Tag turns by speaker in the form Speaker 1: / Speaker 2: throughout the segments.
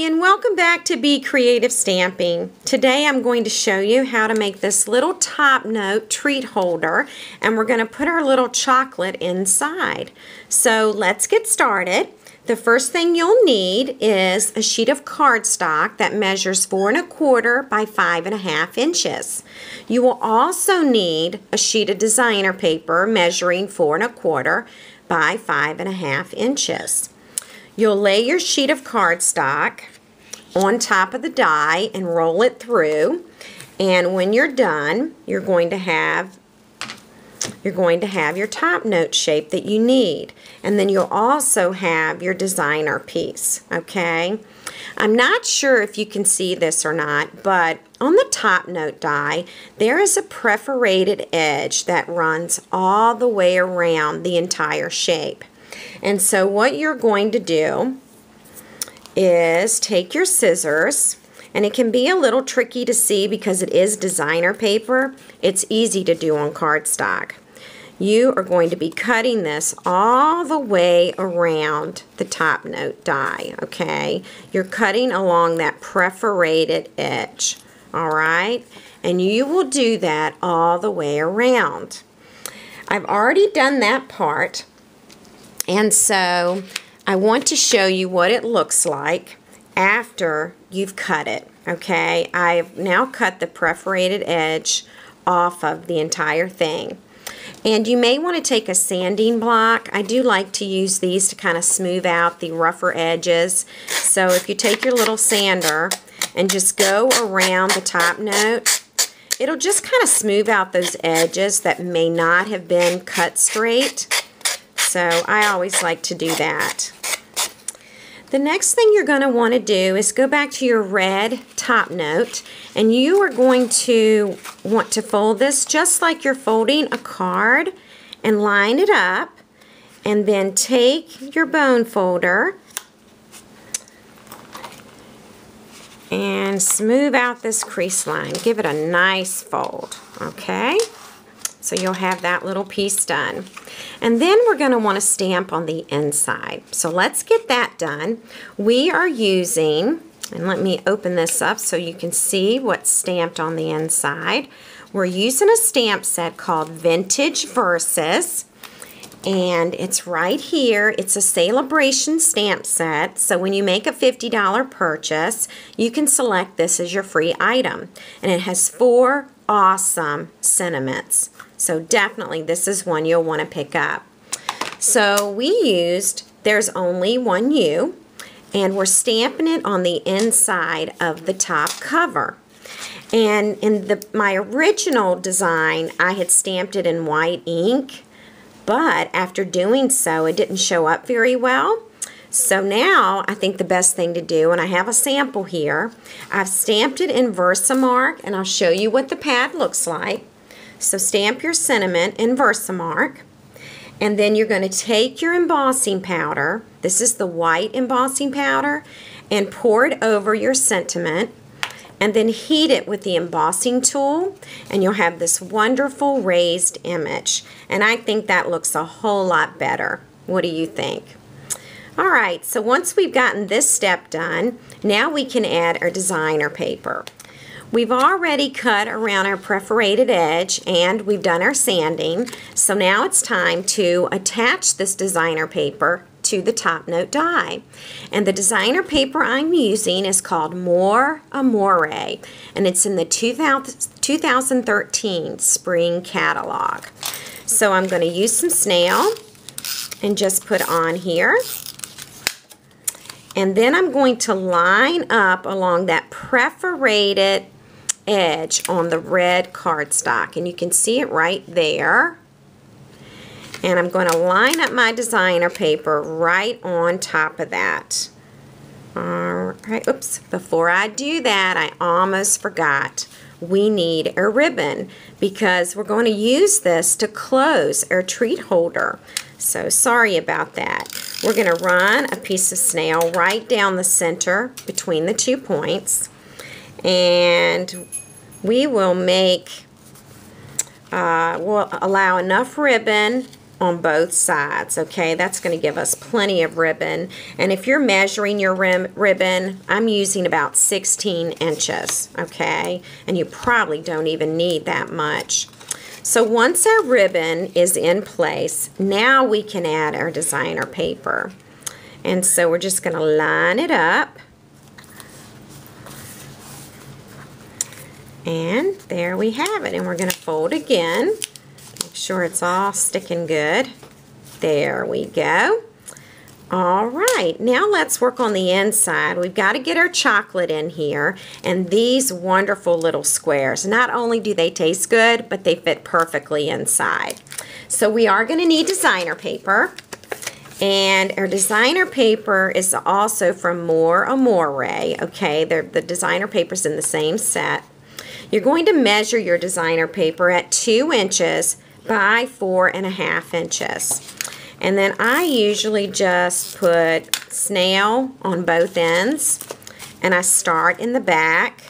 Speaker 1: and welcome back to Be Creative Stamping. Today I'm going to show you how to make this little top note treat holder, and we're going to put our little chocolate inside. So let's get started. The first thing you'll need is a sheet of cardstock that measures 4 1/4 by 5 1/2 inches. You will also need a sheet of designer paper measuring 4 1/4 by 5 1/2 inches. You'll lay your sheet of cardstock on top of the die and roll it through, and when you're done, you're going to have your top note shape that you need, and then you'll also have your designer piece. Okay, I'm not sure if you can see this or not, but on the top note die there is a perforated edge that runs all the way around the entire shape. And so what you're going to do is take your scissors, and it can be a little tricky to see because it is designer paper. It's easy to do on cardstock. You are going to be cutting this all the way around the top note die, okay? You're cutting along that perforated edge, all right? And you will do that all the way around. I've already done that part. And so I want to show you what it looks like after you've cut it, okay? I've now cut the perforated edge off of the entire thing. And you may want to take a sanding block. I do like to use these to kind of smooth out the rougher edges. So if you take your little sander and just go around the top note, it'll just kind of smooth out those edges that may not have been cut straight. So I always like to do that. The next thing you're going to want to do is go back to your red top note, and you are going to want to fold this just like you're folding a card, and line it up, and then take your bone folder and smooth out this crease line. Give it a nice fold, okay? So you'll have that little piece done. And then we're going to want to stamp on the inside. So let's get that done. We are using, and let me open this up so you can see what's stamped on the inside. We're using a stamp set called Vintage Versus, and it's right here. It's a celebration stamp set, so when you make a $50 purchase, you can select this as your free item. And it has 4 awesome sentiments. So definitely this is one you'll want to pick up. So we used There's Only One You, and we're stamping it on the inside of the top cover. And in my original design, I had stamped it in white ink, but after doing so, it didn't show up very well. So now I think the best thing to do, and I have a sample here, I've stamped it in Versamark, and I'll show you what the pad looks like. So stamp your sentiment in Versamark, and then you're going to take your embossing powder, this is the white embossing powder, and pour it over your sentiment, and then heat it with the embossing tool, and you'll have this wonderful raised image. And I think that looks a whole lot better. What do you think? Alright, so once we've gotten this step done, now we can add our designer paper. We've already cut around our perforated edge, and we've done our sanding, so now it's time to attach this designer paper to the top note die. And the designer paper I'm using is called Amore, and it's in the 2013 spring catalog. So I'm going to use some snail and just put on here. And then I'm going to line up along that perforated edge on the red cardstock, and you can see it right there. And I'm going to line up my designer paper right on top of that. Alright, oops, before I do that, I almost forgot. We need a ribbon because we're going to use this to close our treat holder. So sorry about that. We're going to run a piece of snail right down the center between the 2 points, and we will we'll allow enough ribbon on both sides, okay? That's going to give us plenty of ribbon. And if you're measuring your ribbon, I'm using about 16 inches, okay? And you probably don't even need that much. So once our ribbon is in place, now we can add our designer paper. And so we're just going to line it up. And there we have it. And we're going to fold again. Make sure it's all sticking good. There we go. All right, now let's work on the inside. We've got to get our chocolate in here, and these wonderful little squares. Not only do they taste good, but they fit perfectly inside. So we are going to need designer paper, and our designer paper is also from Amore, okay? The designer paper's in the same set. You're going to measure your designer paper at 2 inches by 4.5 inches. And then I usually just put snail on both ends, and I start in the back.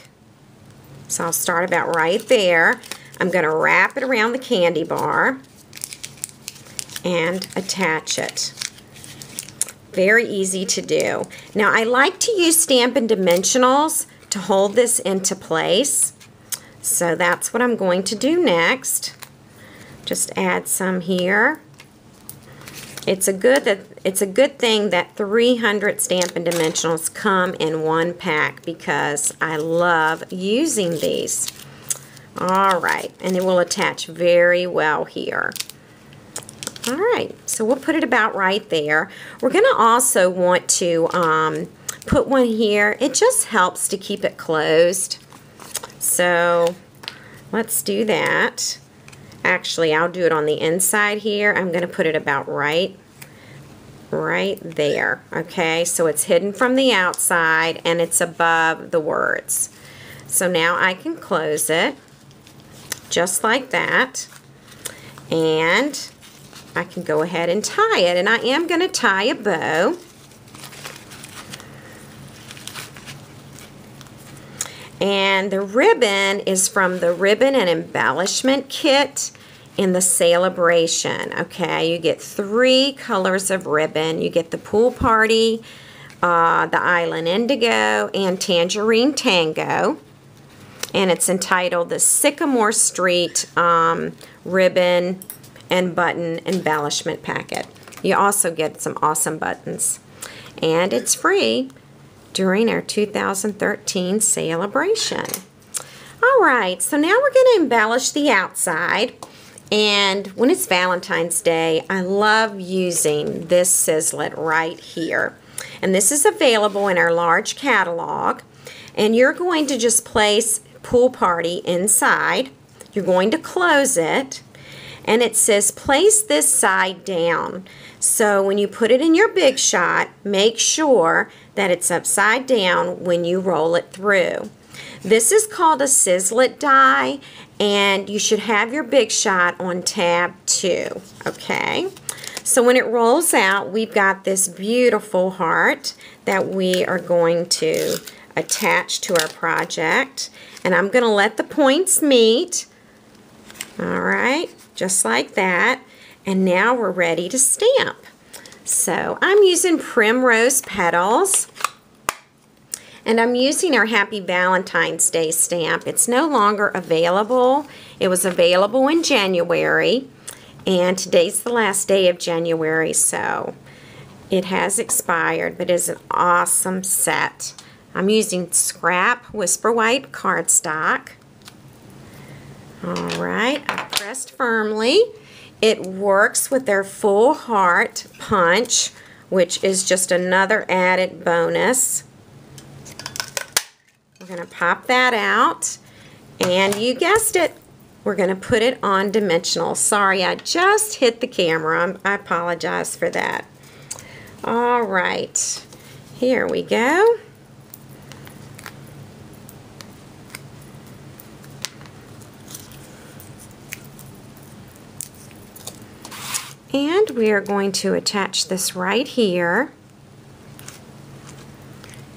Speaker 1: So I'll start about right there. I'm going to wrap it around the candy bar and attach it. Very easy to do. Now I like to use Stampin' Dimensionals to hold this into place. So that's what I'm going to do next. Just add some here. It's a good thing that 300 Stampin' Dimensionals come in one pack because I love using these. All right, and it will attach very well here. All right, so we'll put it about right there. We're going to also want to put one here. It just helps to keep it closed. So let's do that. Actually, I'll do it on the inside here. I'm going to put it about right there, okay? So it's hidden from the outside and it's above the words. So now I can close it just like that, and I can go ahead and tie it. And I am going to tie a bow. And the ribbon is from the Ribbon and Embellishment Kit in the Celebration, okay? You get 3 colors of ribbon. You get the Pool Party, the Island Indigo, and Tangerine Tango. And it's entitled the Sycamore Street Ribbon and Button Embellishment Packet. You also get some awesome buttons. And it's free during our 2013 celebration. All right, so now we're going to embellish the outside. And when it's Valentine's Day, I love using this Sizzlet right here. And this is available in our large catalog. And you're going to just place Pool Party inside. You're going to close it. And it says place this side down. So when you put it in your Big Shot, make sure that it's upside down when you roll it through. This is called a Sizzlet die, and you should have your Big Shot on tab 2, okay? So when it rolls out, we've got this beautiful heart that we are going to attach to our project. And I'm going to let the points meet. All right, just like that. And now we're ready to stamp. So I'm using Primrose Petals. And I'm using our Happy Valentine's Day stamp. It's no longer available. It was available in January. And today's the last day of January, so it has expired. But it's an awesome set. I'm using Scrap Whisper White cardstock. All right, I pressed firmly. It works with their full heart punch, which is just another added bonus. We're going to pop that out, and you guessed it, we're going to put it on dimensional. Sorry, I just hit the camera. I apologize for that. All right, here we go. And we are going to attach this right here.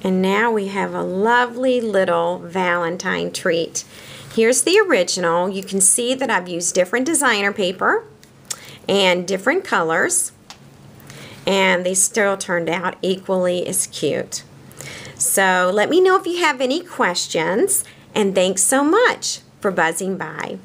Speaker 1: And now we have a lovely little Valentine treat. Here's the original. You can see that I've used different designer paper. and different colors, and they still turned out equally as cute. So let me know if you have any questions, and thanks so much for buzzing by.